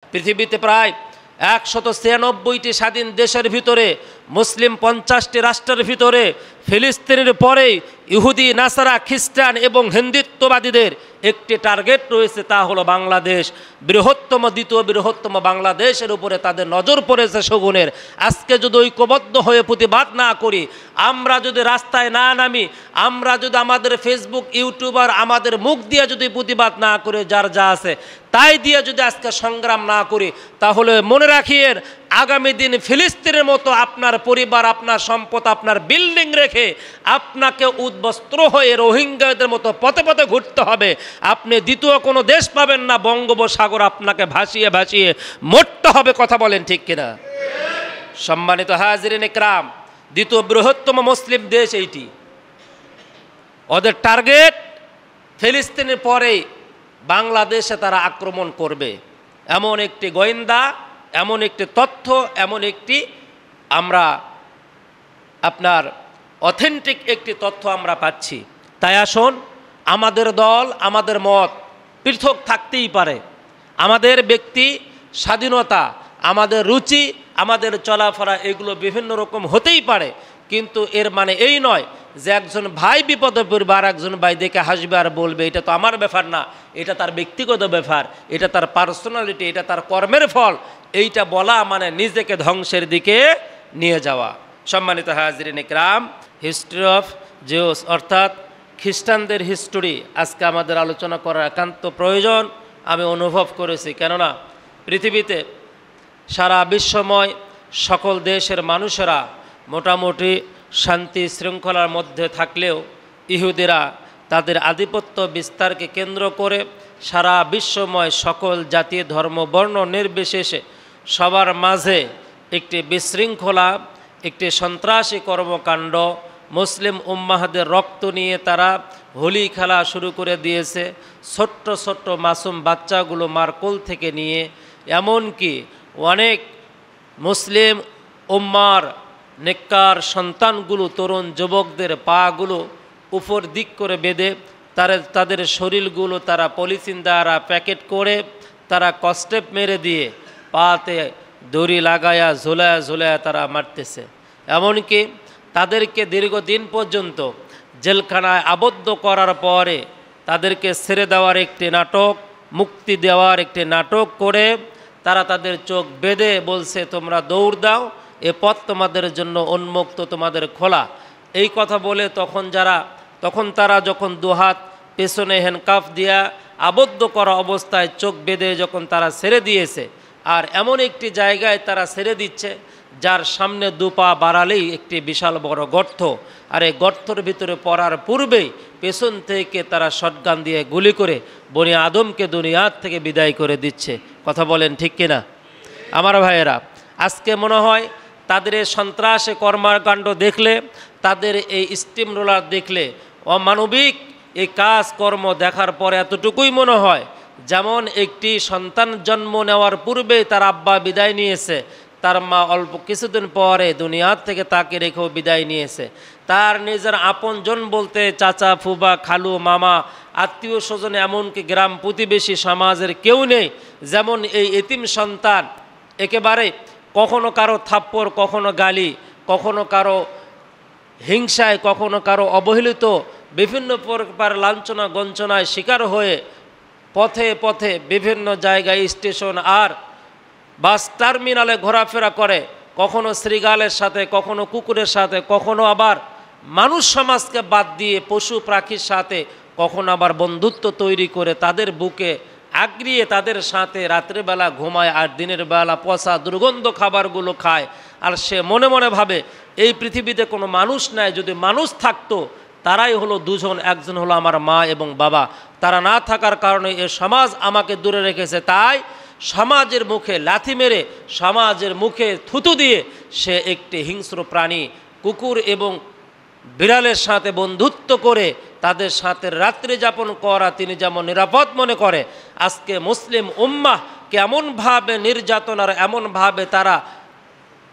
পৃথিবীতে প্রায় 196টি স্বাধীন দেশের ভিতরে মুসলিম 50টি রাষ্ট্রের ভিতরে ফিলিস্তিনের পরেই ইহুদি, নাসারা, খ্রিস্টান এবং হিন্দুত্ববাদীদের একটি টার্গেট রয়েছে, তা হলো বাংলাদেশ। দ্বিতীয় বৃহত্তম বাংলাদেশের উপরে তাদের নজর পড়েছে শগুনের। আজকে যদি ঐক্যবদ্ধ হয়ে প্রতিবাদ না করি, আমরা যদি রাস্তায় না নামি, আমরা যদি আমাদের ফেসবুক, ইউটিউবার আমাদের মুখ দিয়ে যদি প্রতিবাদ না করে, যার যা আছে তাই দিয়ে যদি আজকে সংগ্রাম না করি, তাহলে মনে রাখিয়েন আগামী দিন ফিলিস্তিনের মতো আপনার পরিবার, আপনার সম্পদ, আপনার বিল্ডিং রেখে আপনাকে উদ্বস্ত্র হয়ে রোহিঙ্গাদের মতো পথে পথে ঘুরতে হবে। আপনি দ্বিতীয় কোনো দেশ পাবেন না, বঙ্গোপসাগর আপনাকে ভাসিয়ে ভাসিয়ে মরতে হবে। কথা বলেন ঠিক কিনা? সম্মানিত হাজিরিন ইকরাম, দ্বিতীয় বৃহত্তম মুসলিম দেশ এইটি। ওদের টার্গেট ফিলিস্তিনের পরেই বাংলাদেশে তারা আক্রমণ করবে, এমন একটি গোয়েন্দা, এমন একটি তথ্য, এমন একটি আমরা আপনার অথেন্টিক একটি তথ্য আমরা পাচ্ছি। তাই আসুন, আমাদের দল, আমাদের মত পৃথক থাকতেই পারে, আমাদের ব্যক্তি স্বাধীনতা, আমাদের রুচি, আমাদের চলাফেরা এগুলো বিভিন্ন রকম হতেই পারে, কিন্তু এর মানে এই নয় যে একজন ভাই বিপদে পড়বে আর একজন ভাই দেখে হাসবে আর বলবে এটা তো আমার ব্যাপার না, এটা তার ব্যক্তিগত ব্যাপার, এটা তার পার্সোনালিটি, এটা তার কর্মের ফল। এইটা বলা মানে নিজেকে ধ্বংসের দিকে নিয়ে যাওয়া। সম্মানিত হাজিরিন ইকরাম, হিস্ট্রি অফ জিউস অর্থাৎ খ্রিস্টানদের হিস্টোরি আজকে আমাদের আলোচনা করার একান্ত প্রয়োজন আমি অনুভব করেছি। কেননা পৃথিবীতে সারা বিশ্বময় সকল দেশের মানুষেরা মোটামুটি শান্তি শৃঙ্খলার মধ্যে থাকলেও ইহুদিরা তাদের আধিপত্য বিস্তারকে কেন্দ্র করে সারা বিশ্বময় সকল জাতি, ধর্ম, বর্ণ নির্বিশেষে সবার মাঝে একটি বিশৃঙ্খলা, একটি সন্ত্রাসী কর্মকাণ্ড, মুসলিম উম্মাহদের রক্ত নিয়ে তারা হোলি খেলা শুরু করে দিয়েছে। ছোট্ট ছোট্ট মাসুম বাচ্চাগুলো মার কোল থেকে নিয়ে এমনকি অনেক মুসলিম উম্মার নেককার সন্তানগুলো, তরুণ যুবকদের পাগুলো উপর দিক করে বেঁধে তাদের শরীরগুলো তারা পলিথিন দ্বারা প্যাকেট করে তারা কস্টেপ মেরে দিয়ে পাতে দড়ি লাগায়া ঝোলায়া ঝোলায়া তারা মারতেছে। এমনকি তাদেরকে দীর্ঘদিন পর্যন্ত জেলখানায় আবদ্ধ করার পরে তাদেরকে ছেড়ে দেওয়ার একটি নাটক, মুক্তি দেওয়ার একটি নাটক করে তারা তাদের চোখ বেঁধে বলছে তোমরা দৌড় দাও, এ পথ তোমাদের জন্য উন্মুক্ত, তোমাদের খোলা। এই কথা বলে তখন তারা যখন দুহাত পেছনে হ্যান্ডকাফ দিয়া আবদ্ধ করা অবস্থায় চোখ বেঁধে যখন তারা ছেড়ে দিয়েছে, আর এমন একটি জায়গায় তারা ছেড়ে দিচ্ছে যার সামনে দুপা বাড়ালেই একটি বিশাল বড় গর্ত, আর এই গর্তর ভিতরে পড়ার পূর্বেই পেছন থেকে তারা শটগান দিয়ে গুলি করে বনি আদমকে দুনিয়ার থেকে বিদায় করে দিচ্ছে। কথা বলেন ঠিক কিনা? আমার ভাইয়েরা, আজকে মনে হয় তাদের এই সন্ত্রাসী কর্মকাণ্ড দেখলে, তাদের এই স্টিম রোলার দেখলে, অমানবিক এই কাজকর্ম দেখার পরে এতটুকুই মনে হয় যেমন একটি সন্তান জন্ম নেওয়ার পূর্বে তার আব্বা বিদায় নিয়েছে, তার মা অল্প কিছুদিন পরে দুনিয়ার থেকে তাকে রেখেও বিদায় নিয়েছে। তার নিজের আপনজন বলতে চাচা, ফুবা, খালু, মামা, আত্মীয় স্বজন, এমনকি গ্রাম প্রতিবেশী সমাজের কেউ নেই। যেমন এই এতিম সন্তান একেবারে কখনো কারো থাপ্পড়, কখনো গালি, কখনো কারো হিংসায়, কখনো কারো অবহেলিত বিভিন্ন প্রকার লাঞ্ছনা গঞ্চনায় শিকার হয়ে পথে পথে বিভিন্ন জায়গায় স্টেশন আর বাস টার্মিনালে ঘোরাফেরা করে, কখনো শৃগালের সাথে, কখনো কুকুরের সাথে, কখনো আবার মানুষ সমাজকে বাদ দিয়ে পশু পাখির সাথে, কখনো আবার বন্ধুত্ব তৈরি করে তাদের বুকে আগড়িয়ে তাদের সাথে রাত্রেবেলা ঘুমায় আর দিনের বেলা পচা দুর্গন্ধ খাবারগুলো খায়। আর সে মনে মনে ভাবে এই পৃথিবীতে কোনো মানুষ নাই, যদি মানুষ থাকতো তারাই হলো দুজন, একজন হলো আমার মা এবং বাবা। তারা না থাকার কারণে এ সমাজ আমাকে দূরে রেখেছে। তাই সমাজের মুখে লাথি মেরে, সমাজের মুখে থুতু দিয়ে সে একটি হিংস্র প্রাণী, কুকুর এবং বিড়ালের সাথে বন্ধুত্ব করে তাদের সাথে রাত্রি যাপন করা তিনি যেমন নিরাপদ মনে করে, আজকে মুসলিম উম্মাহকে এমনভাবে নির্যাতন আর এমনভাবে তারা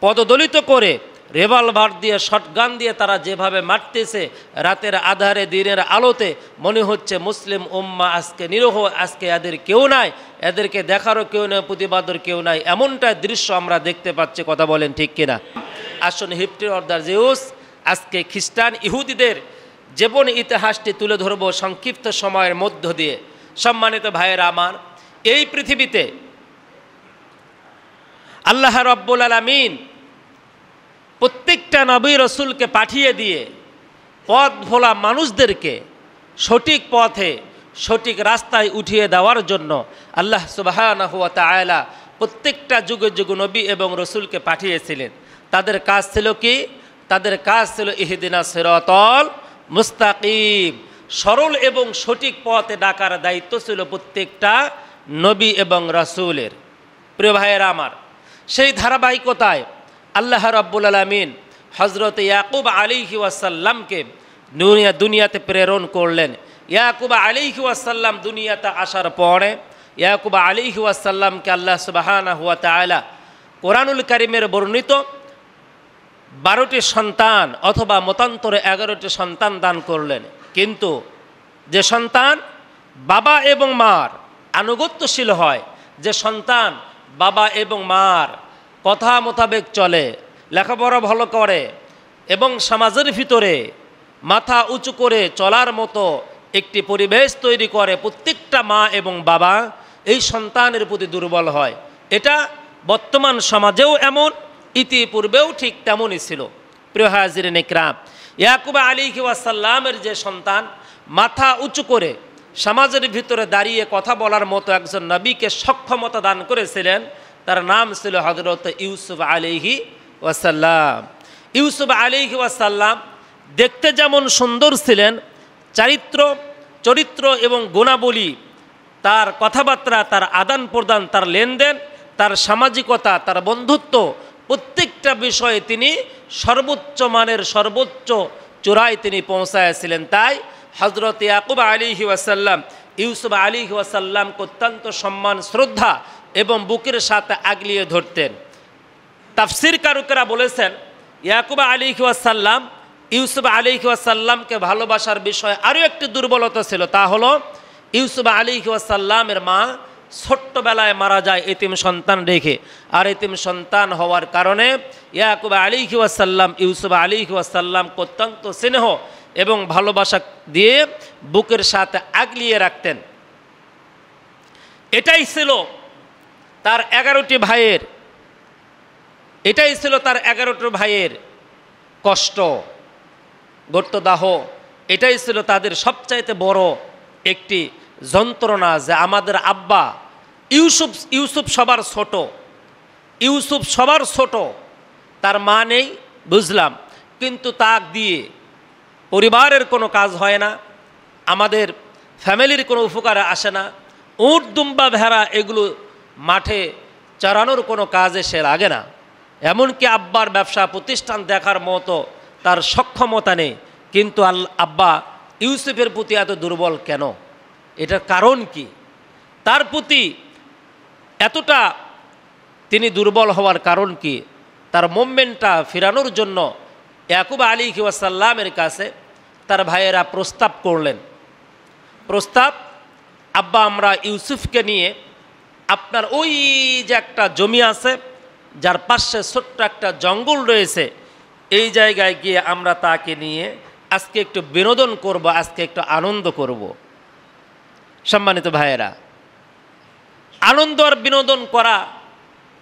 পদদলিত করে রিভলভার দিয়ে শটগান দিয়ে তারা যেভাবে মারতেছে রাতের আধারে দিনের আলোতে, মনে হচ্ছে মুসলিম উম্মাহ আজকে নিরহ, আজকে এদের কেউ নাই, এদেরকে দেখারও কেউ নেই, প্রতিবাদের কেউ নাই, এমনটা দৃশ্য আমরা দেখতে পাচ্ছি। কথা বলেন ঠিক কিনা? আসুন হিস্ট্রি অফ দ্য জিউস, আজকে খ্রিস্টান ইহুদিদের জীবন ইতিহাসটি তুলে ধরব সংক্ষিপ্ত সময়ের মধ্য দিয়ে। সম্মানিত ভাইয়েরা আমার, এই পৃথিবীতে আল্লাহ রাব্বুল আলামিন প্রত্যেকটা নবী রসুলকে পাঠিয়ে দিয়ে পথ ভোলা মানুষদেরকে সঠিক পথে সঠিক রাস্তায় উঠিয়ে দেওয়ার জন্য আল্লাহ সুবহানাহু ওয়া তাআলা প্রত্যেকটা যুগে যুগে নবী এবং রসুলকে পাঠিয়েছিলেন। তাদের কাজ ছিল কি? তাদের কাজ ছিল ইহদিনাস সিরাতাল মুস্তাকিম, সরল এবং সঠিক পথে ডাকার দায়িত্ব ছিল প্রত্যেকটা নবী এবং রাসূলের। প্রিয় ভাইয়েরা আমার, সেই ধারাবাহিকতায় আল্লাহ রাব্বুল আলামিন হযরত ইয়াকুব আলাইহি ওয়াসাল্লামকে দুনিয়াতে প্রেরণ করলেন। ইয়াকুব আলাইহি ওয়াসাল্লাম দুনিয়াতে আসার পরে ইয়াকুব আলাইহি ওয়াসাল্লামকে আল্লাহ সুবহানাহু ওয়া তাআলা কোরআনুল কারীমের বর্ণিত 12টি সন্তান অথবা মতান্তরে 11টি সন্তান দান করলেন। কিন্তু যে সন্তান বাবা এবং মার আনুগত্যশীল হয়, যে সন্তান বাবা এবং মার কথা মোতাবেক চলে, লেখাপড়া ভালো করে এবং সমাজের ভিতরে মাথা উঁচু করে চলার মতো একটি পরিবেশ তৈরি করে, প্রত্যেকটা মা এবং বাবা এই সন্তানের প্রতি দুর্বল হয়। এটা বর্তমান সমাজেও এমন, ইতিপূর্বেও ঠিক তেমনই ছিল। প্রিয় হাজিরিন ইকরাম, ইয়াকুব আলাইহি ওয়াসাল্লামের যে সন্তান মাথা উঁচু করে সমাজের ভিতরে দাঁড়িয়ে কথা বলার মতো একজন নবীকে সক্ষমতা দান করেছিলেন, তার নাম ছিল হযরত ইউসুফ আলাইহি ওয়াসাল্লাম। ইউসুফ আলাইহি ওয়াসাল্লাম দেখতে যেমন সুন্দর ছিলেন, চরিত্র এবং গুণাবলী, তার কথাবার্তা, তার আদান প্রদান, তার লেনদেন, তার সামাজিকতা, তার বন্ধুত্ব, প্রত্যেকটা বিষয়ে তিনি সর্বোচ্চ মানের সর্বোচ্চ চূড়ায় তিনি পৌঁছায়ছিলেন। তাই হযরত ইয়াকুব আলাইহি ওয়াসাল্লাম ইউসুফ আলাইহি ওয়াসাল্লামকে অত্যন্ত সম্মান, শ্রদ্ধা এবং বুকের সাথে আগলিয়ে ধরতেন। তাফসীর কারকেরা বলেছেন ইয়াকুব আলাইহি ওয়াসাল্লাম ইউসুফ আলাইহি ওয়াসাল্লামকে ভালোবাসার বিষয়ে আরও একটি দুর্বলতা ছিল, তা হলো ইউসুফ আলাইহি ওয়াসাল্লামের মা ছোট্টবেলায় মারা যায় এতিম সন্তান রেখে। আর এতিম সন্তান হওয়ার কারণে ইয়াকুব আলাইহি ওয়াসাল্লাম ইউসুফ আলাইহি ওয়াসাল্লামকে অত্যন্ত স্নেহ এবং ভালোবাসা দিয়ে বুকের সাথে আগলিয়ে রাখতেন। এটাই ছিল তার 11টি ভাইয়ের কষ্ট, গর্তদাহ, এটাই ছিল তাদের সবচাইতে বড় একটি যন্ত্রণা, যে আমাদের আব্বা ইউসুফ সবার ছোট, তার মা নেই বুঝলাম, কিন্তু তাক দিয়ে পরিবারের কোনো কাজ হয় না, আমাদের ফ্যামিলির কোনো উপকারে আসে না, উট দুম্বা ভেড়া এগুলো মাঠে চড়ানোর কোনো কাজে সে লাগে না, এমনকি আব্বার ব্যবসা প্রতিষ্ঠান দেখার মতো তার সক্ষমতা নেই। কিন্তু আব্বা ইউসুফের প্রতি এত দুর্বল কেন? এটার কারণ কি? তার প্রতি এতটা তিনি দুর্বল হওয়ার কারণ কি? তার মুভমেন্টটা ফেরানোর জন্য ইয়াকুব আলাইহি ওয়াসাল্লামের কাছে তার ভাইয়েরা প্রস্তাব করলেন। আব্বা আমরা ইউসুফকে নিয়ে আপনার ওই যে একটা জমি আছে যার পাশে ছোট্ট একটা জঙ্গল রয়েছে, এই জায়গায় গিয়ে আমরা তাকে নিয়ে আজকে একটু বিনোদন করব, আজকে একটু আনন্দ করব। সম্মানিত ভাইয়েরা, আনন্দ আর বিনোদন করা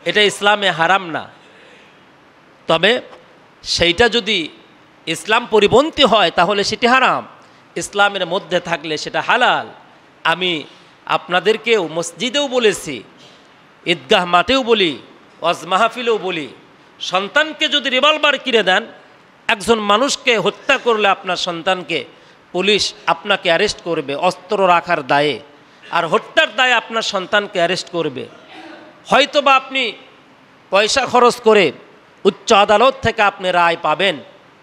এটা ইসলামে হারাম না, তবে সেইটা যদি ইসলাম পরিপন্থী হয় তাহলে সেটি হারাম, ইসলামের মধ্যে থাকলে সেটা হালাল। আমি আপনাদেরকেও মসজিদেও বলেছি, ঈদগাহ মাঠেও বলি, ওয়াজ মাহফিলেও বলি, সন্তানকে যদি রিভলভার কিনে দেন, একজন মানুষকে হত্যা করলে আপনার সন্তানকে পুলিশ আপনাকে অ্যারেস্ট করবে অস্ত্র রাখার দায়ে, আর হত্যার দায়ে আপনার সন্তানকে অ্যারেস্ট করবে। হয়তোবা আপনি পয়সা খরচ করে উচ্চ আদালত থেকে আপনি রায় পাবেন,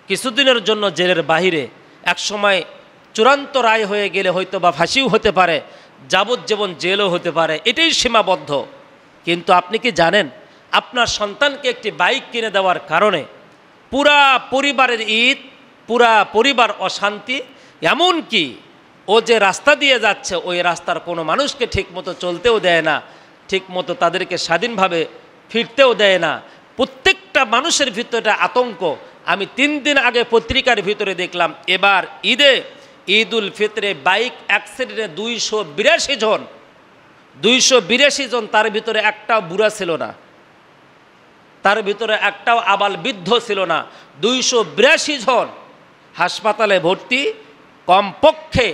কিছুদিনের জন্য জেলের বাহিরে, একসময় চূড়ান্ত রায় হয়ে গেলে হয়তোবা ফাঁসিও হতে পারে, যাবজ্জীবন জেলও হতে পারে, এটাই সীমাবদ্ধ। কিন্তু আপনি কি জানেন আপনার সন্তানকে একটি বাইক কিনে দেওয়ার কারণে পুরা পরিবারের ঈদ, পুরা পরিবার অশান্তি। এমন কি ও যে রাস্তা দিয়ে যাচ্ছে ওই রাস্তার কোনো মানুষকে ঠিকমতো চলতেও দেয় না, ঠিকমতো তাদেরকে স্বাধীনভাবে ফিরতেও দেয় না। প্রত্যেকটা মানুষের ভিতরে আতঙ্ক। আমি 3 দিন আগে পত্রিকার ভিতরে দেখলাম এবার ঈদে, ঈদ উল ফিতরে বাইক অ্যাক্সিডেন্টে 282 জন, 282 জন, তার ভিতরে একটাও বুড়া ছিল না, তার ভিতরে একটাও আবাল বৃদ্ধ ছিল না। 282 জন হাসপাতালে ভর্তি, কমপক্ষে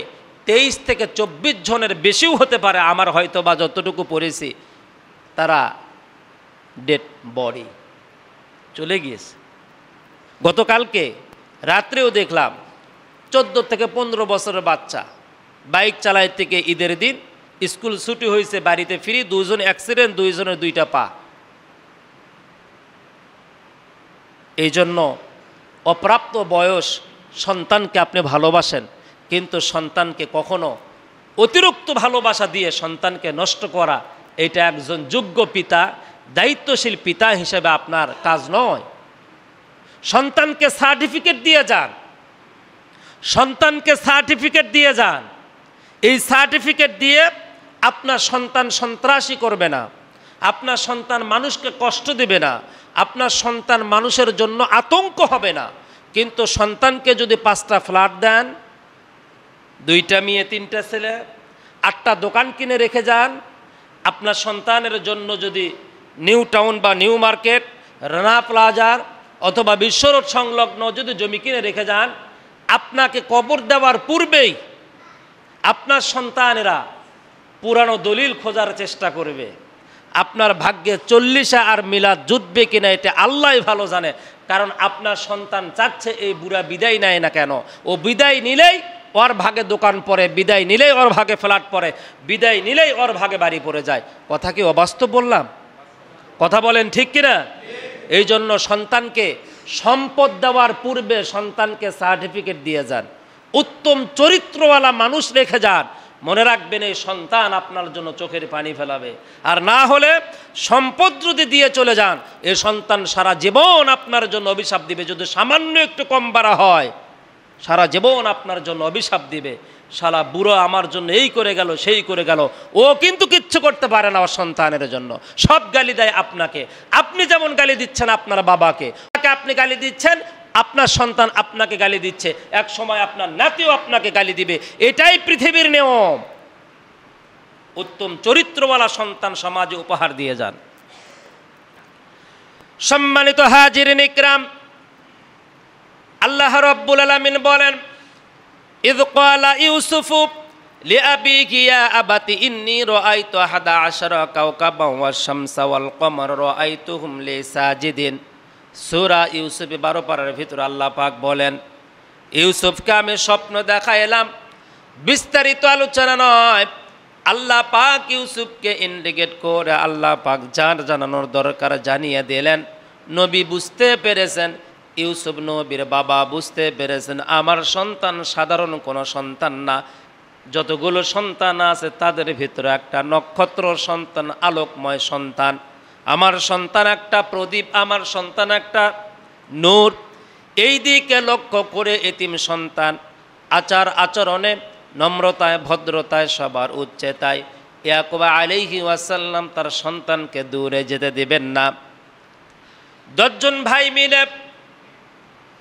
23 থেকে 24 জনের বেশিও হতে পারে, আমার হয়তো বা যতটুকু পড়েছি তারা ডেড বডি চলে গিয়েছে। গতকালকে রাত্রেও দেখলাম 14 থেকে 15 বছরের বাচ্চা বাইক চালায় থেকে ঈদের দিন স্কুল ছুটি হয়েছে, বাড়িতে ফিরি 2 জন অ্যাক্সিডেন্ট, 2 জনের 2টা পা। এই জন্য অপ্রাপ্ত বয়স সন্তানকে আপনি ভালোবাসেন, কিন্তু সন্তানকে কখনো অতিরিক্ত ভালোবাসা দিয়ে সন্তানকে নষ্ট করা, এটা একজন যোগ্য পিতা, দায়িত্বশীল পিতা হিসেবে আপনার কাজ নয়। সন্তানকে সার্টিফিকেট দিয়ে যান, সন্তানকে সার্টিফিকেট দিয়ে যান। এই সার্টিফিকেট দিয়ে আপনার সন্তান সন্ত্রাসী করবে না, আপনার সন্তান মানুষকে কষ্ট দেবে না, আপনার সন্তান মানুষের জন্য আতঙ্ক হবে না। কিন্তু সন্তানকে যদি 5টা ফ্ল্যাট দেন, 2টা মেয়ে 3টা ছেলে, 8টা দোকান কিনে রেখে যান, আপনার সন্তানের জন্য যদি নিউ টাউন বা নিউ মার্কেট, রানা প্লাজার অথবা বিশ্ব রোড সংলগ্ন যদি জমি কিনে রেখে যান, আপনাকে কবর দেওয়ার পূর্বেই আপনার সন্তানেরা পুরানো দলিল খোঁজার চেষ্টা করবে। আপনার ভাগ্যে 40 আর মিলাদ জুটবে কিনা এটা আল্লাহ ভালো জানে। কারণ আপনার সন্তান চাচ্ছে এই বুড়া বিদায় নেয় না কেন, ও বিদায় নিলেই ওর ভাগে দোকান পড়ে, বিদায় নিলেই ওর ভাগে ফ্ল্যাট পড়ে, বিদায় নিলেই ওর ভাগে বাড়ি পড়ে যায়। কথা কি অবাস্তব বললাম? কথা বলেন ঠিক কিনা? এই জন্য সন্তানকে সম্পদ দেওয়ার পূর্বে সন্তানকে সার্টিফিকেট দিয়ে যান, উত্তম চরিত্রওয়ালা মানুষ রেখে যান। মনে রাখবেন এই সন্তান আপনার জন্য চোখের পানি ফেলাবে। আর না হলে সম্পদ যদি দিয়ে চলে যান, এই সন্তান সারা জীবন আপনার জন্য অভিশাপ দিবে। যদি সামান্য একটু কম বাড়া হয়, সারা জীবন আপনার জন্য অভিশাপ দিবে। শালা বুড়ো আমার জন্য এই করে গেল, সেই করে গেল। ও কিন্তু কিচ্ছু করতে পারে না ওর সন্তানের জন্য, সব গালি দেয় আপনাকে। আপনি যেমন গালি দিচ্ছেন আপনার বাবাকে, আপনি গালি দিচ্ছেন, আপনার সন্তান আপনাকে গালি দিচ্ছে, এক সময় আপনার নাতিও আপনাকে গালি দিবে। এটাই পৃথিবীর নিয়ম। উত্তম চরিত্রওয়ালা সন্তান সমাজে উপহার দিয়ে যান। সম্মানিত হাজিরিন ইকরাম, আল্লাহ রাব্বুল আলামিন বলেন, ইয ক্বালা ইউসুফু লিআবিহি ইয়া আবাতি ইন্নী রাআইতু 11 কাওকাবান ওয়াশ-শামসা ওয়াল কমারা রাআইতুহুম লি সাজিদিন। সূরা ইউসুফ 12 পারার ভিতরে আল্লাহ পাক বলেন, ইউসুফকে আমি স্বপ্ন দেখাইলাম। বিস্তারিত আলোচনা নয়, আল্লাহ পাক ইউসুফকে ইন্ডিকেট করে আল্লাহ পাক যার জানানোর দরকার জানিয়ে দিলেন। নবী বুঝতে পেরেছেন, ইউসুফ নবীর বাবা বুঝতে পেরেছেন, আমার সন্তান সাধারণ কোনো সন্তান না। যতগুলো সন্তান আছে তাদের ভিতরে একটা নক্ষত্র সন্তান, আলোকময় সন্তান। আমার সন্তান একটা প্রদীপ, আমার সন্তান একটা নূর। এই দিকে লক্ষ্য করে এতিম সন্তান আচার আচরণে, নম্রতায়, ভদ্রতায়, সবার উচ্চতায় ইয়াকুব আলাইহি ওয়াসাল্লাম তার সন্তানকে দূরে যেতে দিবেন না। 10 জন ভাই মিলে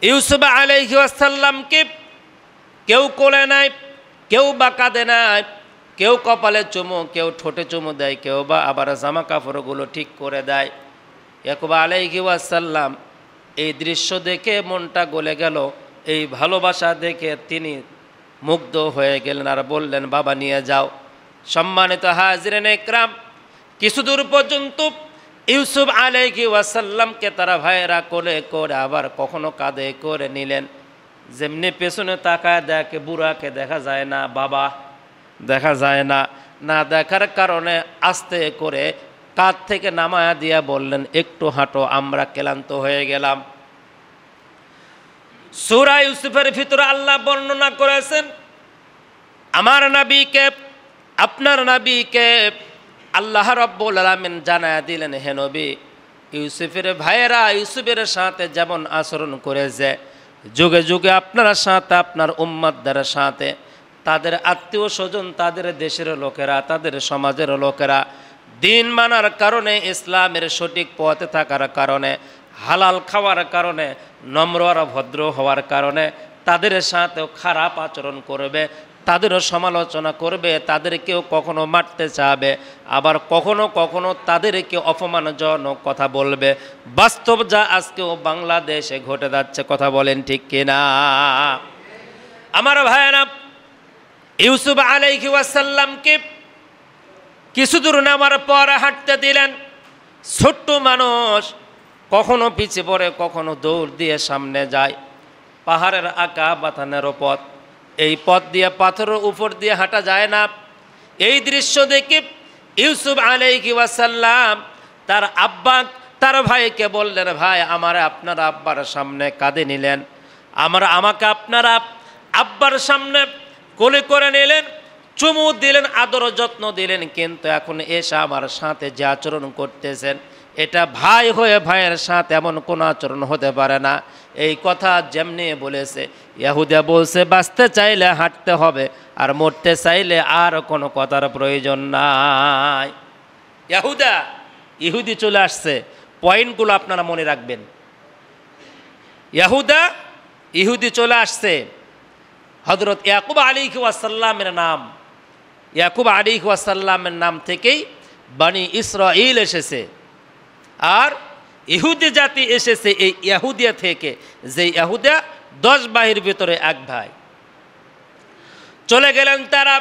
ইউসুফ আলাইহি ওয়াসাল্লামকে কেউ কোলে নেয়, কেউ বা কাঁধে নেয়, কেউ কপালে চুমু, কেউ ঠোঁটে চুমু দেয়, কেউ বা আবার জামা কাপড়গুলো ঠিক করে দেয়। ইয়াকুব আলাইহি ওয়াসাল্লাম এই দৃশ্য দেখে মনটা গলে গেল। এই ভালোবাসা দেখে তিনি মুগ্ধ হয়ে গেলেন আর বললেন, বাবা নিয়ে যাও। সম্মানিত হাজিরিন ইকরাম, কিছু দূর পর্যন্ত ইউসুফ আলাইহি ওয়াসাল্লামকে তারা ভাইয়েরা কোলে করে আবার কখনো কাঁধে করে নিলেন। যেমনি পেছনে তাকায় দেখে বুড়াকে দেখা যায় না, বাবা দেখা যায় না। না দেখার কারণে আস্তে করে কাঁধ থেকে নামায়া দিয়া বললেন, একটু হাঁটো, আমরা ক্লান্ত হয়ে গেলাম। সূরা ইউসুফের ভিতরে আল্লাহ বর্ণনা করেছেন, আমার নবীকে, আপনার নবীকে আল্লাহ রাব্বুল আলামিন জানায়া দিলেন, হে নবী, ইউসুফের ভাইয়েরা ইউসুফের সাথে যেমন আচরণ করেছে, যুগে যুগে আপনার সাথে, আপনার উম্মতদের সাথে, তাদের আত্মীয় স্বজন, তাদের দেশের লোকেরা, তাদের সমাজের লোকেরা দিন মানার কারণে, ইসলামের সঠিক পথে থাকার কারণে, হালাল খাওয়ার কারণে, নম্র আর ভদ্র হওয়ার কারণে তাদের সাথেও খারাপ আচরণ করবে, তাদেরও সমালোচনা করবে, তাদেরকেও কখনো মারতে চাবে, আবার কখনো কখনো তাদেরকে অপমানজনক কথা বলবে। বাস্তব যা আজকেও বাংলাদেশে ঘটে যাচ্ছে, কথা বলেন ঠিক কিনা? আমার ভাইয়েরা, ইউসুফ আলাইহি ওয়াসাল্লামকে কিছু দূর নামার পর হাঁটতে দিলেন। ছোট্ট মানুষ কখনো পিছে পড়ে, কখনো দৌড় দিয়ে সামনে যায়। পাহাড়ের আঁকা বাতানের পথ, এই পথ দিয়ে পাথরের উপর দিয়ে হাঁটা যায় না। এই দৃশ্য দেখে ইউসুফ আলাইহি ওয়াসাল্লাম তার আব্বা, তার ভাইকে বললেন, ভাই আমার আপনারা আব্বার সামনে কাঁধে নিলেন, আমাকে আপনারা আব্বার সামনে কোলে করে নিলেন, চুমু দিলেন, আদর যত্ন দিলেন, কিন্তু এখন এসে আমার সাথে যে আচরণ করতেছেন, এটা ভাই হয়ে ভাইয়ের সাথে এমন কোনো আচরণ হতে পারে না। এই কথা যেমনি বলেছে, ইহুদা বলছে বাঁচতে চাইলে হাঁটতে হবে, আর মরতে চাইলে আর কোনো কথার প্রয়োজন নাই। ইহুদি চলে আসছে, পয়েন্টগুলো আপনারা মনে রাখবেন। ইহুদি চলে আসছে। হযরত ইয়াকুব আলাইহিস সালামের নাম, ইয়াকুব আলাইহিস সালামের নাম থেকেই বনি ইসরাইল এসেছে, আর ইহুদি জাতি এসেছে এই ইহুদিয়া থেকে, যে ইহুদা 10 ভাইয়ের ভিতরে এক ভাই। চলে গেলেন তারা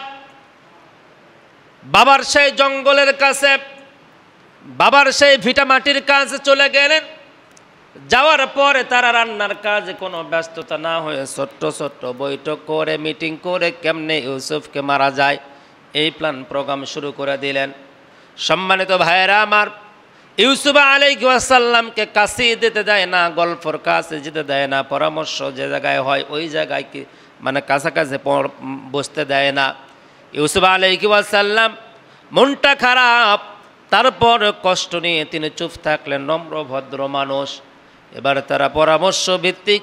বাবার সেই জঙ্গলের কাছে, বাবার সেই ভিটামাটির কাছে চলে গেলেন। যাওয়ার পরে তারা রান্নার কাজে কোনো ব্যস্ততা না হয়ে ছোট্ট ছোট্ট বৈঠক করে, মিটিং করে কেমনে ইউসুফকে মারা যায় এই প্ল্যান প্রোগ্রাম শুরু করে দিলেন। সম্মানিত ভাইয়েরা আমার, ইউসুফ আলাইহিস সালামকে কাছে যেতে দেয় না, গল্পর কাছে যেতে দেয় না, পরামর্শ যে জায়গায় হয় ওই জায়গায় কি মানে কাছাকাছি বসতে দেয় না। ইউসুফ আলাইহিস সালাম মনটা খারাপ, তারপর কষ্ট নিয়ে তিনি চুপ থাকলেন, নম্র ভদ্র মানুষ। এবার তারা পরামর্শ ভিত্তিক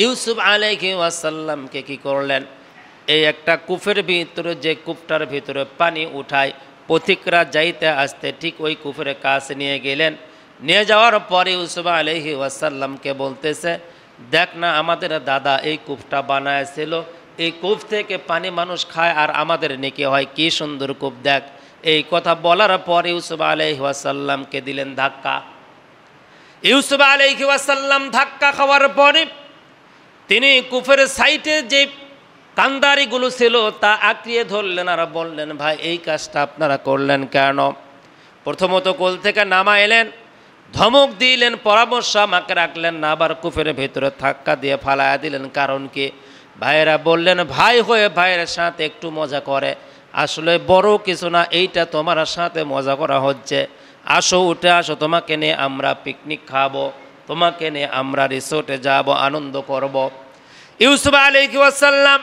ইউসুফ আলাইহিস সালামকে কি করলেন, এই একটা কূপের ভিতরে, যে কূপটার ভিতরে পানি উঠায়, পথিকরা যাইতে আসতে ঠিক ওই কূপের কাছে নিয়ে গেলেন। নিয়ে যাওয়ার পরে ইউসুফ আলাইহিস সালামকে বলতেছে, দেখ না আমাদের দাদা এই কূপটা বানাইছিল, এই কূপ থেকে পানি মানুষ খায় আর আমাদের নেকি হয়, কি সুন্দর কূপ দেখ। এই কথা বলার পর ইউসুফ আলাইহিস সালামকে দিলেন ধাক্কা। ইউসুফ আলাইহিস সালাম ধাক্কা খাওয়ার পরে তিনি কূপের সাইডে যে কান্দারিগুলো ছিল তা আঁকড়িয়ে ধরলেন আর বললেন, ভাই এই কাজটা আপনারা করলেন কেন? প্রথমত কোল থেকে নামা এলেন, ধমক দিলেন, পরামর্শ আমাকে রাখলেন না, আবার কূপের ভেতরে ধাক্কা দিয়ে ফালায়া দিলেন, কারণ কি? ভাইয়েরা বললেন, ভাই হয়ে ভাইয়ের সাথে একটু মজা করে, আসলে বড় কিছু না, এইটা তোমার সাথে মজা করা হচ্ছে, আসো উঠে আসো, তোমাকে নিয়ে আমরা পিকনিক খাবো, তোমাকে নিয়ে আমরা রিসোর্টে যাব, আনন্দ করব। ইউসুফ আলাইহিস সালাম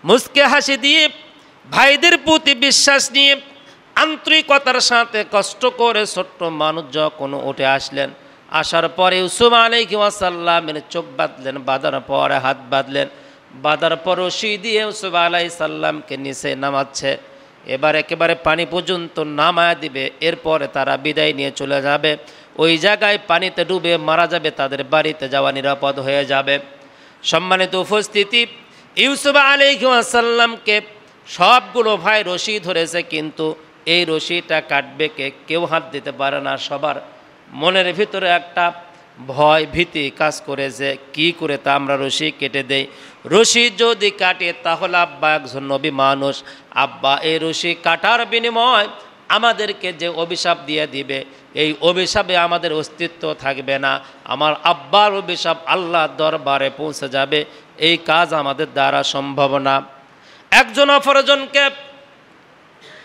মুস্কে হাসি দিয়ে ভাইদের প্রতি বিশ্বাস নিয়ে আন্তরিকতার সাথে কষ্ট করে ছোট্ট মানুষ যখন উঠে আসলেন, আসার পরে ইউসুফ আলাইহিস সালামের চোখ বাঁধলেন, বাঁধার পরে হাত বাঁধলেন, বাঁধার পর রশি দিয়ে ইউসুফ আলাইহিস সালামকে নিচে নামাচ্ছে। এবার একেবারে পানি পর্যন্ত নামায় দিবে, এরপরে তারা বিদায় নিয়ে চলে যাবে, ওই জায়গায় পানিতে ডুবে মারা যাবে, তাদের বাড়িতে যাওয়া নিরাপদ হয়ে যাবে। সম্মানিত উপস্থিতি, ইউসুফ আলাইহিস সালামকে সবগুলো ভাই রশি ধরেছে, কিন্তু এই রশিটা কাটবে কে, কেউ হাত দিতে পারে না। সবার মনের ভিতরে একটা ভয় ভীতি কাজ করেছে, কি করে তা আমরা রশি কেটে দেই, রশি যদি কাটে তাহলে আব্বা একজন নবী মানুষ, আব্বা এই রশি কাটার বিনিময় আমাদেরকে যে অভিশাপ দিয়ে দিবে, এই অভিশাপে আমাদের অস্তিত্ব থাকবে না, আমার আব্বার অভিশাপ আল্লাহর দরবারে পৌঁছে যাবে, এই কাজ আমাদের দ্বারা সম্ভব না। একজন অপরজনকে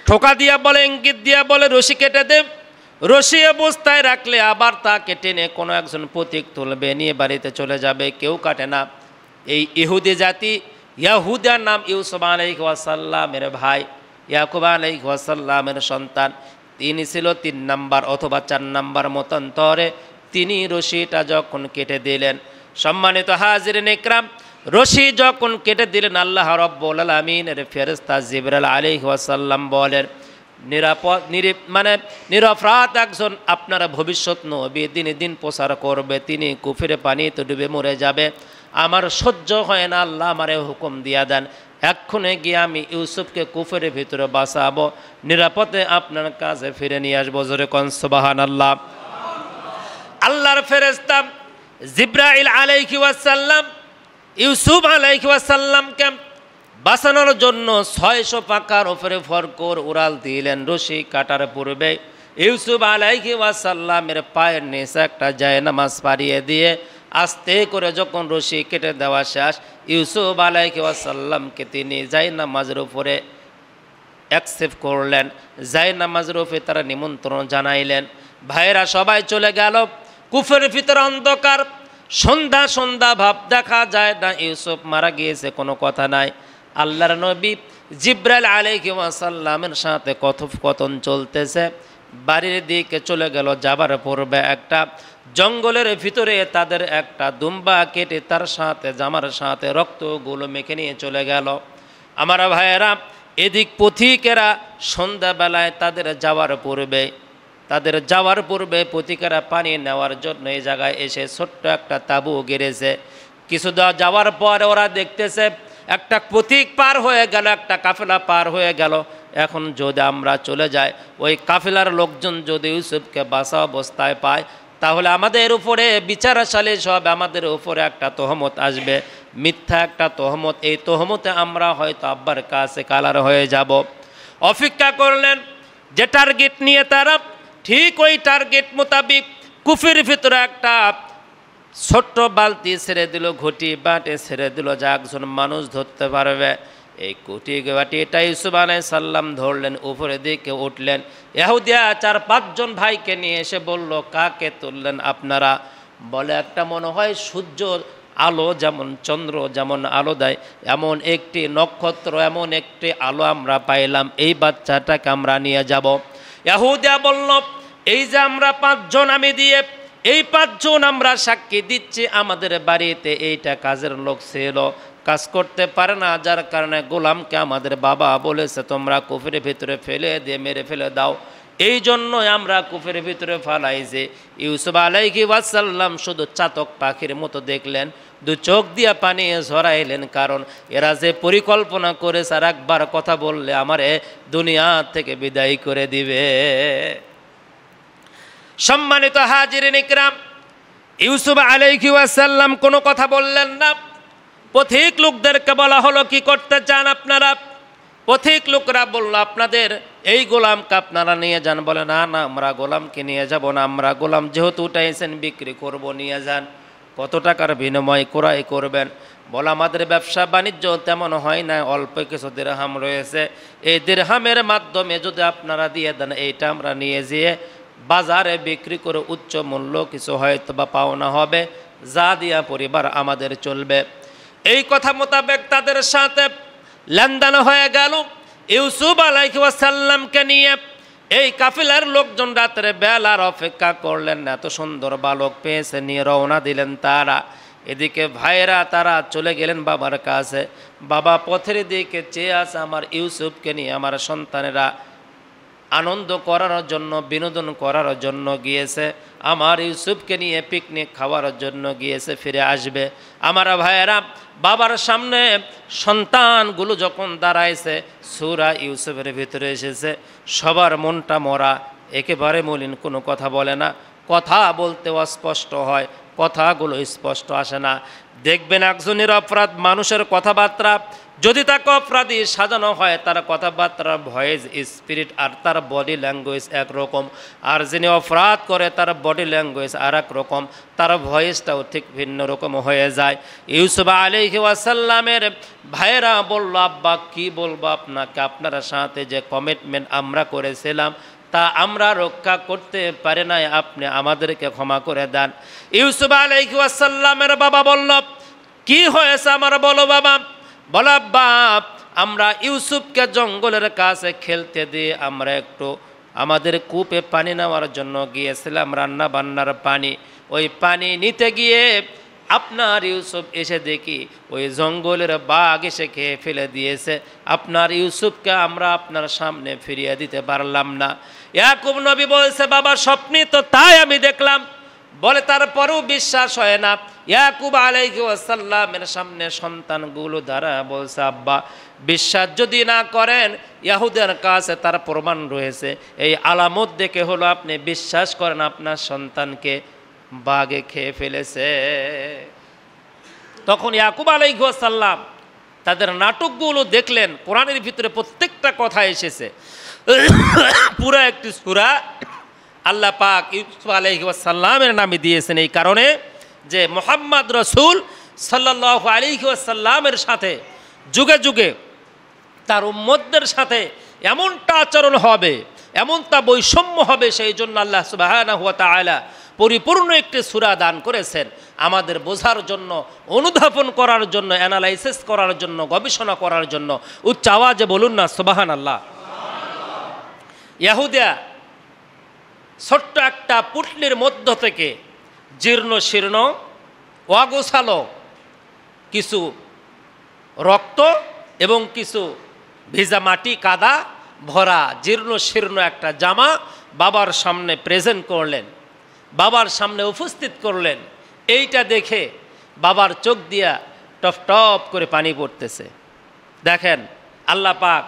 ঠোকা দিয়া বলে, ইঙ্গিত দিয়া বলে রশি কেটে দে, রশি অবস্থায় রাখলে আবার তাকে টেনে কোনো একজন পথিক তুলবে, নিয়ে বাড়িতে চলে যাবে, কেউ কাটে না। এই ইহুদি জাতি, ইয়াহুদার নাম ইউসুফ আলাইহিস সালামের ভাই, ইয়াকুব আলাইহিস সালামের সন্তান, তিনি ছিল 3 নাম্বার অথবা 4 নাম্বার মতান্তরে তিনি রশিটা যখন কেটে দিলেন, সম্মানিত হাজিরিন ইকরাম, রশি যখন কেটে দিলেন, আল্লাহ রাব্বুল আলামিনের ফেরেশতা জিবরাইল আলাইহিস সালাম বলেন, নিরপরাধ একজন আপনারা ভবিষ্যৎ নবী, দিনে দিন প্রচার করবে, তিনি কুফিরে পানিতে ডুবে মরে যাবে, আমার সহ্য হয় না, আল্লাহ আমারে হুকুম দিয়া দেন, এক্ষণে গিয়ে আমি ইউসুফকে কুফরের ভিতরে বাঁচাবো, নিরাপদে আপনার কাছে ফিরে নিয়ে আসবো। জোরে কোন সুবহানাল্লাহ। আল্লাহর ফেরেশতা জিবরাইল আলাইহিস সালাম ইউসুফ আলাইহিস সালামকে বাঁচানোর জন্য 600 পাকার উপরে ফরকর উড়াল দিলেন। রশি কাটার পূর্বে ইউসুফ আলাইহিস সালামের পায়ের নিচে একটা জায়নামাজ পাড়িয়ে দিয়ে আস্তে করে যখন রশি কেটে দেওয়া শেষ, ইউসুফ আলাইহিস সালামকে তিনি জায়নামাজের উপরে অ্যাকসেপ্ট করলেন, জায়নামাজের উপরে তারা নিমন্ত্রণ জানাইলেন। ভাইরা সবাই চলে গেল, কুফের ভিতরে অন্ধকার, সন্ধ্যা সন্ধ্যা ভাব, দেখা যায় না ইউসুফ মারা গিয়েছে, কোনো কথা নাই। আল্লাহর নবী জিবরাইল আলাইহিস সালামের সাথে কথোপকথন চলতেছে, বাড়ির দিকে চলে গেল। যাবার পূর্বে একটা জঙ্গলের ভিতরে তাদের একটা দুম্বা কেটে তার সাথে জামার সাথে রক্তগুলো মেখে নিয়ে চলে গেল। আমার ভাইয়েরা, এদিক পথিকেরা সন্ধ্যাবেলায় তাদের যাওয়ার পূর্বে পথিকেরা পানি নেওয়ার জন্য এই জায়গায় এসে ছোট্ট একটা তাঁবু গেড়েছে। কিছু যাওয়ার পরে ওরা দেখতেছে একটা পথিক পার হয়ে গেল, একটা কাফেলা পার হয়ে গেল। এখন যদি আমরা চলে যাই, ওই কাফেলার লোকজন যদি ইউসুফকে বাঁচা অবস্থায় পায়, তাহলে আমাদের উপরে বিচারশালী সব, আমাদের উপরে একটা তহমত আসবে, মিথ্যা একটা তহমত। এই তহমতে আমরা হয়তো আব্বার কাছে কালার হয়ে যাব। অপেক্ষা করলেন, যে টার্গেট নিয়ে তারা, ঠিক ওই টার্গেট মোতাবিক কুফির ভিতরে একটা ছোট্ট বালতি ছেড়ে দিল, ঘটি বাটে ছেড়ে দিল, যা একজন মানুষ ধরতে পারবে। এই কুটি বাটি এটা ইউসুফ আলাইহিস সালাম ধরলেন, উপরে দিকে উঠলেন। ইহুদিয়া 4-5 জন ভাইকে নিয়ে এসে বলল, কাকে তুললেন আপনারা? বলে, একটা মনে হয় সূর্য আলো যেমন, চন্দ্র যেমন আলো দেয়, এমন একটি নক্ষত্র, এমন একটি আলো আমরা পাইলাম, এই বাচ্চাটাকে আমরা নিয়ে যাব। ইহুদিয়া বলল, এই যে আমরা 5 জন আমি দিয়ে, এই 5 জন আমরা সাক্ষী দিচ্ছি, আমাদের বাড়িতে এইটা কাজের লোক ছিল, কাজ করতে পারে না, যার কারণে গোলামকে আমাদের বাবা বলেছে তোমরা কুফের ভিতরে ফেলে দিয়ে মেরে ফেলে দাও, এই জন্যই আমরা কুফের ভিতরে ফালাইছি। ইউসুফ আলাইহিস সালাম শুধু চাতক পাখির মতো দেখলেন, 2 চোখ দিয়ে পানি ঝরাইলেন, কারণ এরা যে পরিকল্পনা করেছে আর একবার কথা বললে আমারে দুনিয়া থেকে বিদায় করে দিবে। সম্মানিত হাজিরিন ইকরাম, ইউসুফ আলাইহিস সালাম কোনো কথা বললেন না। পথিক লোকদেরকে বলা হলো, কি করতে চান আপনারা? পথিক লোকরা বলল, আপনাদের এই গোলামকে আপনারা নিয়ে যান। বলে, না না, আমরা গোলামকে নিয়ে যাব না, আমরা গোলাম যেহেতু উঠাইছেন বিক্রি করব, নিয়ে যান। কত টাকার বিনিময় ক্রয় করবেন? বলে, আমাদের ব্যবসা বাণিজ্য তেমন হয় না, অল্প কিছু দিরহাম রয়েছে, এই দিরহামের মাধ্যমে যদি আপনারা দিয়ে দেন, এইটা আমরা নিয়ে যেয়ে বাজারে বিক্রি করে উচ্চ মূল্য কিছু হয়তো বা পাওনা হবে, যা দিয়া পরিবার আমাদের চলবে। এই কথা মোতাবেক তাদের সাথে লেনদেন হয়ে গেল। ইউসুফ আলাইহিস সালামকে নিয়ে এই কাফিলার লোকজন রাতের বেলার অপেক্ষা করলেন, এত সুন্দর বালক পেয়েছে, নিয়ে রওনা দিলেন তারা। এদিকে ভাইরা তারা চলে গেলেন বাবার কাছে। বাবা পথের দিকে চেয়ে আছে, আমার ইউসুফকে নিয়ে আমার সন্তানেরা আনন্দ করার জন্য, বিনোদন করার জন্য গিয়েছে, আমার ইউসুফকে নিয়ে পিকনিক খাওয়ার জন্য গিয়েছে, ফিরে আসবে। আমার ভাইয়েরা, বাবার সামনে সন্তানগুলো যখন দাঁড়াইছে, সূরা ইউসুফের ভিতরে এসেছে, সবার মনটা মরা, একেবারে মলিন, কোনো কথা বলে না, কথা বলতে অস্পষ্ট হয়, কথাগুলো স্পষ্ট আসে না। দেখবেন একজনের অপরাধ মানুষের কথাবার্তা যদি তাকে অপরাধী সাজানো হয়, তার কথাবার্তার ভয়েস, স্পিরিট আর তার বডি ল্যাঙ্গুয়েজ একরকম, আর যিনি অপরাধ করে তার বডি ল্যাঙ্গুয়েজ আর এক রকম, তার ভয়েসটাও ঠিক ভিন্ন রকম হয়ে যায়। ইউসুফ আলাইহিস সালামের ভাইয়েরা বলল, আব্বা কি বলবো আপনাকে, আপনার সাথে যে কমিটমেন্ট আমরা করেছিলাম তা আমরা রক্ষা করতে পারি নাই, আপনি আমাদেরকে ক্ষমা করে দেন। ইউসুফ আলাইহিস সালামের বাবা বলল, কি হয়েছে আমার বলো বাবা? বলা, বাপ, আমরা ইউসুফকে জঙ্গলের কাছে খেলতে দিয়ে আমরা একটু আমাদের কূপে পানি নেওয়ার জন্য গিয়েছিলাম, রান্না বান্নার পানি। ওই পানি নিতে গিয়ে আপনার ইউসুফ এসে দেখি ওই জঙ্গলের বাঘ এসে খেয়ে ফেলে দিয়েছে। আপনার ইউসুফকে আমরা আপনার সামনে ফিরিয়ে দিতে পারলাম না। ইয়াকুব নবী বলছে, বাবা স্বপ্নে তো তাই আমি দেখলাম। বলে তারপরেও বিশ্বাস হয় না। ইয়াকুব আলাইহিস সালামের সামনে সন্তানগুলো দ্বারা বলছে, আব্বা বিশ্বাস যদি না করেন, ইহুদের কাছে তার প্রমাণ রয়েছে, এই আলামত দেখে হলো আপনি বিশ্বাস করেন আপনার সন্তানকে বাঘে খেয়ে ফেলেছে। তখন ইয়াকুব আলাইহিস সালাম তাদের নাটকগুলো দেখলেন, কোরআনের ভিতরে প্রত্যেকটা কথা এসেছে। পুরো একটি সূরা আল্লাহ পাক ইউসুফ আলাইহিস সালামের নামে দিয়েছেন, এই কারণে যে মুহাম্মদ রাসূল সাল্লাল্লাহু আলাইহি ওয়াসাল্লামের সাথে যুগে যুগে তার উম্মতদের সাথে এমনটা আচরণ হবে, এমনটা বৈষম্য হবে, সেই জন্য আল্লাহ সুবহানাহু ওয়া তাআলা পরিপূর্ণ একটি সূরা দান করেছেন আমাদের বোঝার জন্য, অনুধাবন করার জন্য, অ্যানালাইসিস করার জন্য, গবেষণা করার জন্য। উচ্চ আওয়াজে বলুন না সুবহানাল্লাহ। ইহুদিয়া ছোট্ট একটা পুটলির মধ্য থেকে জীর্ণ শীর্ণ অগোছালো কিছু রক্ত এবং কিছু ভিজা মাটি কাদা ভরা জীর্ণ শীর্ণ একটা জামা বাবার সামনে প্রেজেন্ট করলেন, বাবার সামনে উপস্থিত করলেন। এইটা দেখে বাবার চোখ দিয়া টপ টপ করে পানি পড়তেছে। দেখেন আল্লাহ পাক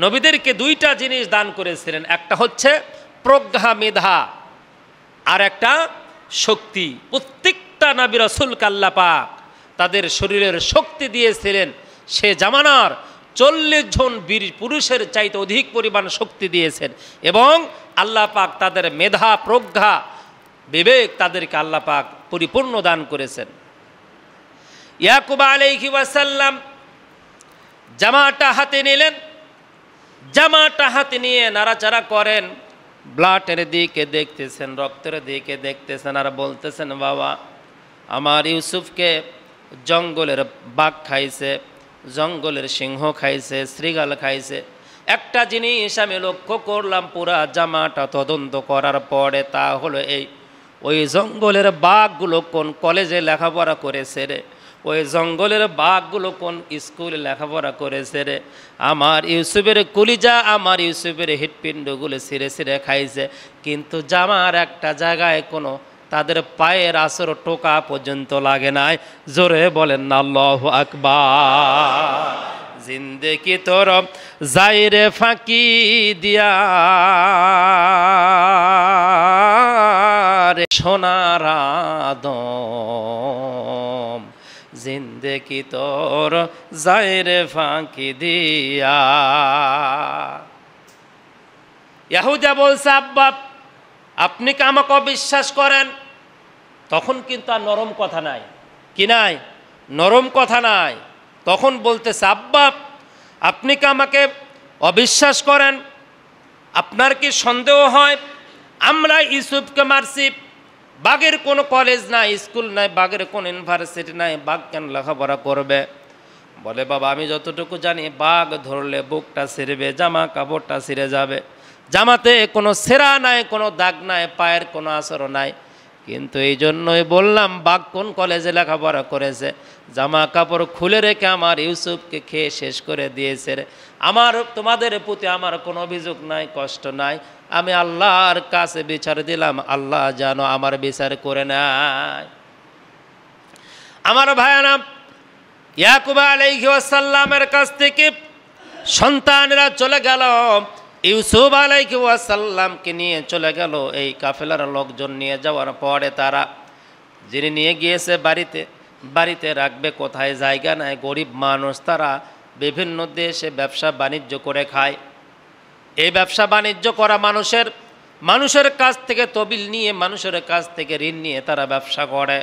নবীদেরকে দুইটা জিনিস দান করেছিলেন, একটা হচ্ছে প্রজ্ঞা মেধা, আর একটা শক্তি। প্রত্যেকটা নবী রাসূলকে আল্লাহ পাক তাদের শরীরের শক্তি দিয়েছিলেন। সে জামানার 40 জন বীর পুরুষের চাইতে অধিক পরিমাণ শক্তি দিয়েছেন, এবং আল্লাহ পাক তাদের মেধা, প্রজ্ঞা, বিবেক তাদেরকে আল্লাহ পাক পরিপূর্ণ দান করেছেন। ইয়াকুব আলাইহিস সালাম জামাটা হাতে নিলেন, জামাটা হাতে নিয়ে নাড়াচাড়া করেন, ব্লাডের দিকে দেখতেছেন, রক্তের দিকে দেখতেছেন, আর বলতেছেন, বাবা আমার ইউসুফকে জঙ্গলের বাঘ খাইছে, জঙ্গলের সিংহ খাইছে, শ্রীগাল খাইছে। একটা জিনিস আমি লক্ষ্য করলাম পুরা জামাটা তদন্ত করার পরে, তা হলো এই, ওই জঙ্গলের বাঘগুলো কোন কলেজে লেখাপড়া করেছে রে, ওই জঙ্গলের বাঘগুলো কোন স্কুলে লেখাপড়া করেছে রে। আমার ইউসুফের কলিজা, আমার ইউসুফের হৃৎপিণ্ডগুলো ছিঁড়ে ছিঁড়ে খাইছে, কিন্তু জামার একটা জায়গায় কোনো তাদের পায়ের আসর টোকা পর্যন্ত লাগে নাই। জোরে বলেন না আল্লাহু আকবার। জিন্দেগি তোর যাইরে ফাঁকি দিয়া রে সোনার আদম, জিন্দেগি তোর যাইরে ফাঁকি দিয়া। ইহুদা বলছে, আব্বা আপনি কি আমাকে অবিশ্বাস করেন? তখন কিন্তু আর নরম কথা নাই, কি নাই, নরম কথা নাই। তখন বলতেছে, আব্বা আপনি কি আমাকে অবিশ্বাস করেন? আপনার কি সন্দেহ হয় আমরা ইউসুফকে মারছি? বাঘের কোনো কলেজ নাই, স্কুল নাই, বাঘের কোনো ইউনিভার্সিটি নাই, বাঘ কেন লেখাপড়া করবে? বলে, বাবা আমি যতটুকু জানি বাঘ ধরলে বুকটা ছিঁড়বে, জামা কাপড়টা ছিঁড়ে যাবে, জামাতে কোনো ছেঁড়া নাই, কোনো দাগ নাই, পায়ের কোনো আসর নাই, কিন্তু এই জন্যই বললাম বাঘ কোন কলেজে লেখাপড়া করেছে, জামা কাপড় খুলে রেখে আমার ইউসুফকে খেয়ে শেষ করে দিয়েছে। আমার তোমাদের প্রতি আমার কোনো অভিযোগ নাই, কষ্ট নাই, আমি আল্লাহর কাছে বিচার দিলাম, আল্লাহ যেন আমার বিচার করে নেয়। আমার ভাইয়ানা, ইয়াকুব আলাইহিস সালামের কাছ থেকে সন্তানেরা চলে গেল, ইউসুফ আলাইহিস সালামকে নিয়ে চলে গেল। এই কাফেলার লোকজন নিয়ে যাওয়ার পরে তারা যিনি নিয়ে গিয়েছে বাড়িতে, বাড়িতে রাখবে কোথায় জায়গা নাই, গরিব মানুষ, তারা বিভিন্ন দেশে ব্যবসা বাণিজ্য করে খায়। এই ব্যবসা বাণিজ্য করা মানুষের কাছ থেকে তহবিল নিয়ে, মানুষের কাছ থেকে ঋণ নিয়ে তারা ব্যবসা করে।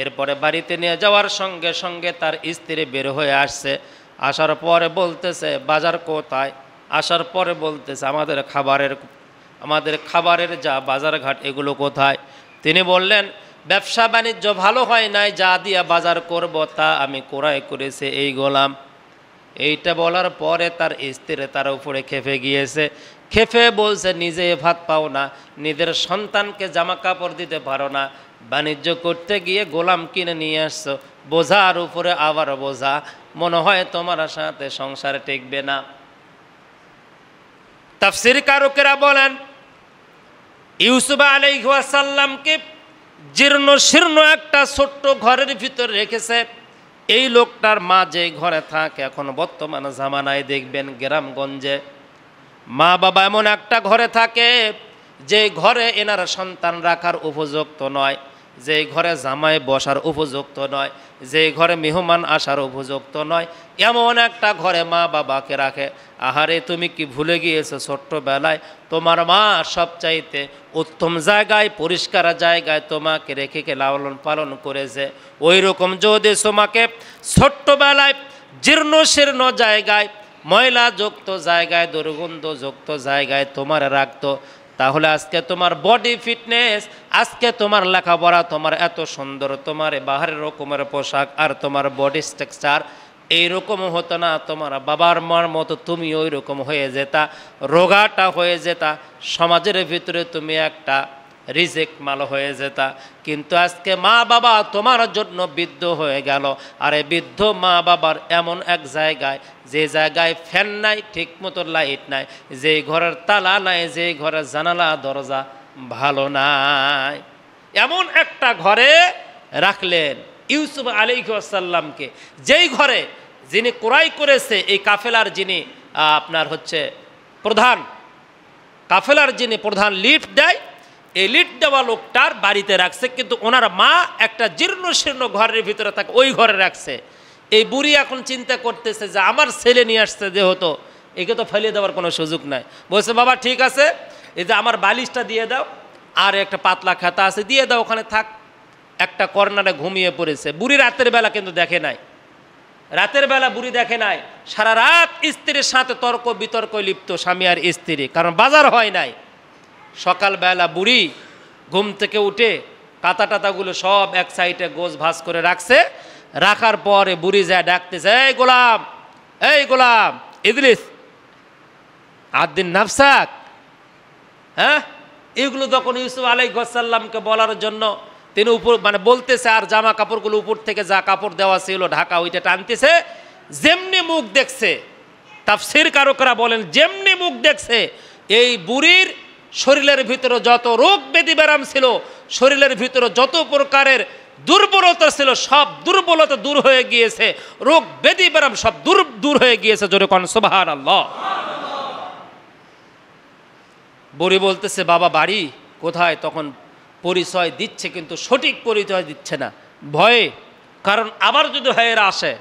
এরপরে বাড়িতে নিয়ে যাওয়ার সঙ্গে সঙ্গে তার স্ত্রী বের হয়ে আসছে, আসার পরে বলতেছে বাজার কোথায়, আসার পরে বলতেছে আমাদের খাবারের যা বাজার ঘাট এগুলো কোথায়। তিনি বললেন ব্যবসা বাণিজ্য ভালো হয় নাই, যা দিয়া বাজার করব তা আমি ক্রয় করেছি এই গোলাম। এইটা বলার পরে তার স্ত্রী তার উপরে খেপে গিয়েছে, খেপে বলছে নিজে ভাত পাও না, নিজের সন্তানকে জামা কাপড় দিতে পারো না, বাণিজ্য করতে গিয়ে গোলাম কিনে নিয়ে আসছো, বোঝার উপরে আবার বোঝা, মনে হয় তোমার সাথে সংসার টিকবে না। তাফসীর কারকেরা বলেন ইউসুফ আলাইহিস সালামকে জীর্ণ শীর্ণ একটা ছোট্ট ঘরের ভিতরে রেখেছে। এই লোকটার মা যে ঘরে থাকে, এখন বর্তমান জামানায় দেখবেন গ্রামগঞ্জে মা বাবা এমন একটা ঘরে থাকে যে ঘরে এনার সন্তান রাখার উপযুক্ত নয়, যে ঘরে জামাই বসার উপযুক্ত নয়, যে ঘরে মেহমান আসার উপযুক্ত নয়, এমন একটা ঘরে মা বাবাকে রাখে। আহারে তুমি কি ভুলে গিয়েছো ছোট্টবেলায় তোমার মা সবচাইতে উত্তম জায়গায়, পরিষ্কার জায়গায় তোমাকে রেখে লালন পালন করেছে। ওই রকম যদি তোমাকে ছোট্টবেলায় জীর্ণ শীর্ণ জায়গায়, ময়লাযুক্ত জায়গায়, দুর্গন্ধযুক্ত জায়গায় তোমার রাখতো, তাহলে আজকে তোমার বডি ফিটনেস, আজকে তোমার লেখাপড়া, তোমার এত সুন্দর তোমার বাহারের রকমের পোশাক আর তোমার বডি স্ট্রাকচার এইরকম হতো না। তোমার বাবার মার মতো তুমি ওই রকম হয়ে যেতা, রোগাটা হয়ে যেতা, সমাজের ভিতরে তুমি একটা রিজেক্ট মাল হয়ে যেতা। কিন্তু আজকে মা বাবা তোমার জন্য বৃদ্ধ হয়ে গেল। আর এই বৃদ্ধ মা বাবার এমন এক জায়গায়, যে জায়গায় ফ্যান নাই, ঠিক মতো লাইট নাই, যে ঘরের তালা নাই, যে ঘরের জানালা দরজা ভালো নাই, এমন একটা ঘরে রাখলেন ইউসুফ আলাইহিস সালামকে। যেই ঘরে যিনি ক্রয় করেছে এই কাফেলার, যিনি আপনার হচ্ছে প্রধান, কাফেলার যিনি প্রধান লিড দেয়, এই লিড দেওয়া লোকটার বাড়িতে রাখছে, কিন্তু ওনার মা একটা জীর্ণ শীর্ণ ঘরের ভিতরে থাকে, ওই ঘরে রাখছে। এই বুড়ি এখন চিন্তা করতেছে যে আমার ছেলে নিয়ে আসছে যেহেতু, একে তো ফেলে দেওয়ার কোনো সুযোগ নাই। বলছে বাবা ঠিক আছে, এই যে আমার বালিশটা দিয়ে দাও, আর একটা পাতলা খাতা আছে দিয়ে দাও, ওখানে থাক। একটা কর্নারে ঘুমিয়ে পড়েছে। বুড়ি রাতের বেলা কিন্তু দেখে নাই, রাতের বেলা বুড়ি দেখে নাই, সারা রাত স্ত্রীর সাথে তর্ক বিতর্ক লিপ্ত স্বামী আর স্ত্রী, কারণ বাজার হয় নাই। সকালবেলা বুড়ি ঘুম থেকে উঠে কাতা টাতাগুলো সব এক সাইডে গোছ ভাস করে রাখছে। রাখার পরে বুড়ি যায় ডাকতেছে, এই গোলাম, এই গোলাম ইদরিস, আদিন নাফসাক। হ্যাঁ, এগুলো তখন ইউসুফ আলাইহিস সালামকে বলার জন্য তিনি উপর মানে বলতেছে, আর জামা কাপড়গুলো উপর থেকে যা কাপড় দেওয়া ছিল ঢাকা, ওইটা টানতেছে। যেমনি মুখ দেখছে, তাফসীর কারকরা বলেন যেমনি মুখ দেখছে, এই বুড়ির শরীরের ভিতরে যত রোগ ব্যাধি ব্যারাম ছিল, শরীরের ভিতরে যত প্রকারের দুর্বলতা ছিল, সব দুর্বলতা দূর হয়ে গিয়েছে, রোগ ব্যাধি ব্যারাম সব দূর হয়ে গিয়েছে। জোরে কোন সুবহানাল্লাহ। বুড়ি বলতেছে বাবা বাড়ি কোথায়? তখন পরিচয় দিচ্ছে, কিন্তু সঠিক পরিচয় দিচ্ছে না ভয়ে, কারণ আবার যদি ভাইয়েরা আসে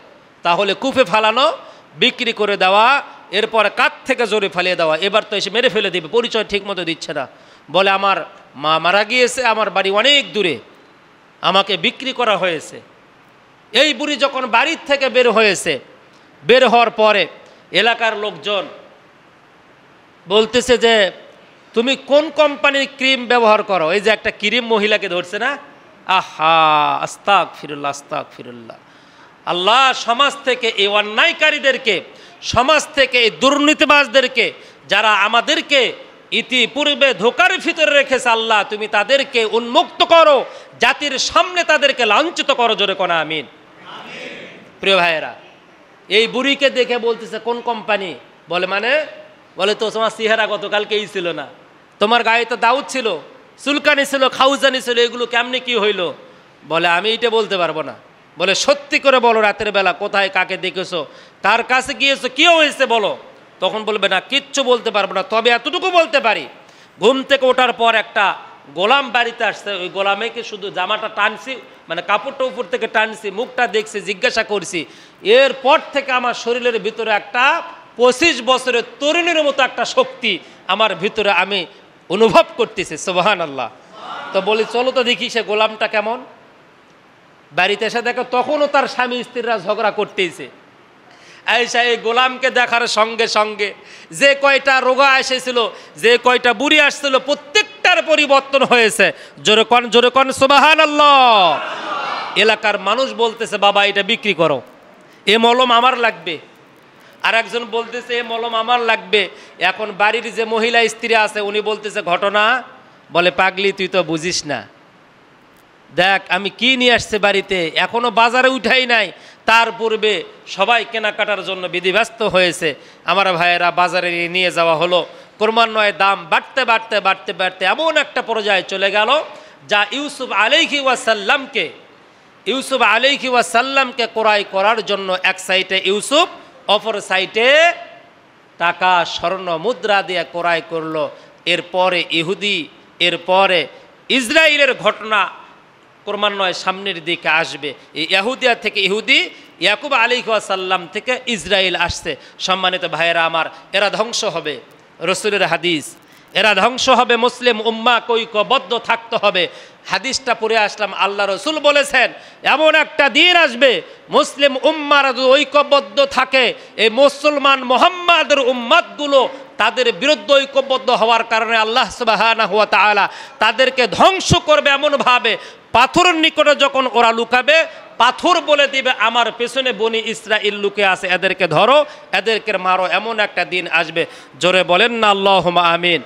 তাহলে কূপে ফালানো, বিক্রি করে দেওয়া, এরপরে কাঠ থেকে জোরে ফেলিয়ে দেওয়া, এবার তো এসে মেরে ফেলে দিবে। পরিচয় ঠিক মতো দিচ্ছে না, বলে আমার মা মারা গিয়েছে, আমার বাড়ি অনেক দূরে, আমাকে বিক্রি করা হয়েছে। এই বুড়ি যখন বাড়ির থেকে বের হয়েছে, বের হওয়ার পরে এলাকার লোকজন বলতেছে যে তুমি কোন কোম্পানির ক্রিম ব্যবহার করো? এই যে একটা ক্রিম মহিলাকে ধরছে না, আহা আস্তাগফিরুল্লাহ আস্তাগফিরুল্লাহ। আল্লাহ সমাজ থেকে এই অন্যায়কারীদেরকে, সমাজ থেকে এই দুর্নীতিবাজদেরকে, যারা আমাদেরকে ইতিপূর্বে ধোকার ভিতরে রেখেছে, আল্লাহ তুমি তাদেরকে উন্মুক্ত করো, জাতির সামনে তাদেরকে লাঞ্ছিত করো। জোরে কোন আমিন। প্রিয় ভাইয়েরা, এই বুড়িকে দেখে বলতেছে কোন কোম্পানি? বলে মানে, বলে তো তোমার চেহারা গতকালকে এই ছিল না, তোমার গায়ে তো দাউদ ছিল, চুলকানি ছিল, খাউজানি ছিল, এগুলো কেমনি কি হইল? বলে আমি এটা বলতে পারবো না। বলে সত্যি করে বলো, রাতের বেলা কোথায় কাকে দেখেছো, কার কাছে গিয়েছো, কি হয়েছে বলো। তখন বলবে না কিচ্ছু বলতে পারবো না, তবে এতটুকু বলতে পারি, ঘুম থেকে ওঠার পর একটা গোলাম বাড়িতে আসছে, ওই গোলামেকে শুধু জামাটা টানছি, মানে কাপড়টা উপর থেকে টানছি, মুখটা দেখছি, জিজ্ঞাসা করছি, এরপর থেকে আমার শরীরের ভিতরে একটা 25 বছরের তরুণীর মতো একটা শক্তি আমার ভিতরে আমি অনুভব করতেছি। সুবহানাল্লাহ। তো বলি চলো তো দেখি সে গোলামটা কেমন। বাড়িতে এসে দেখো তখনও তার স্বামী স্ত্রীরা ঝগড়া করতেইছে। আয়েশা এই গোলামকে দেখার সঙ্গে সঙ্গে যে কয়টা রোগা এসেছিল, যে কয়টা বুড়ি আসছিল, প্রত্যেকটার পরিবর্তন হয়েছে। জোরে কোন সুবহানাল্লাহ। এলাকার মানুষ বলতেছে বাবা এটা বিক্রি করো, এ মলম আমার লাগবে, আর একজন বলতেছে এ মলম আমার লাগবে। এখন বাড়ির যে মহিলা স্ত্রী আছে উনি বলতেছে ঘটনা, বলে পাগলি তুই তো বুঝিস না, দেখ আমি কি নিয়ে আসছে বাড়িতে, এখনো বাজারে উঠাই নাই, তার পূর্বে সবাই কেনাকাটার জন্য বিধিব্যস্ত হয়েছে। আমার ভাইয়েরা বাজারে নিয়ে যাওয়া হলো, ক্রমান্বয়ে দাম বাড়তে বাড়তে বাড়তে বাড়তে এমন একটা পর্যায়ে চলে গেল যা ইউসুফ আলাইহি ওয়াসাল্লামকে ক্রয় করার জন্য এক সাইডে ইউসুফ, অপর সাইডে টাকা স্বর্ণ মুদ্রা দিয়ে ক্রয় করলো। এরপরে ইহুদি, এরপরে ইসরায়েলের ঘটনা ক্রমান্বয়ে সামনের দিকে আসবে। এই ইহুদিয়া থেকে ইহুদি, ইয়াকুব আলাইহিস সালাম থেকে ইসরায়েল আসছে। সম্মানিত ভাইয়েরা আমার, এরা ধ্বংস হবে, রসুলের হাদিস, এরা ধ্বংস হবে। মুসলিম উম্মাহ ঐক্যবদ্ধ থাকতে হবে। হাদিসটা পড়ে আসলাম, আল্লাহ রসুল বলেছেন এমন একটা দিন আসবে মুসলিম উম্মাহ যদি ঐক্যবদ্ধ থাকে, এই মুসলমান মুহাম্মাদের উম্মাতগুলো তাদের বিরুদ্ধে ঐক্যবদ্ধ হওয়ার কারণে আল্লাহ সুবহানাহু ওয়া তাআলা তাদেরকে ধ্বংস করবে এমনভাবে, পাথরের নিকটে যখন ওরা লুকাবে, পাথর বলে দিবে আমার পেছনে বনি ইসরাইল লুকে আছে, এদেরকে ধরো, এদেরকে মারো। এমন একটা দিন আসবে, জোরে বলেন না আল্লাহুম্মা আমিন।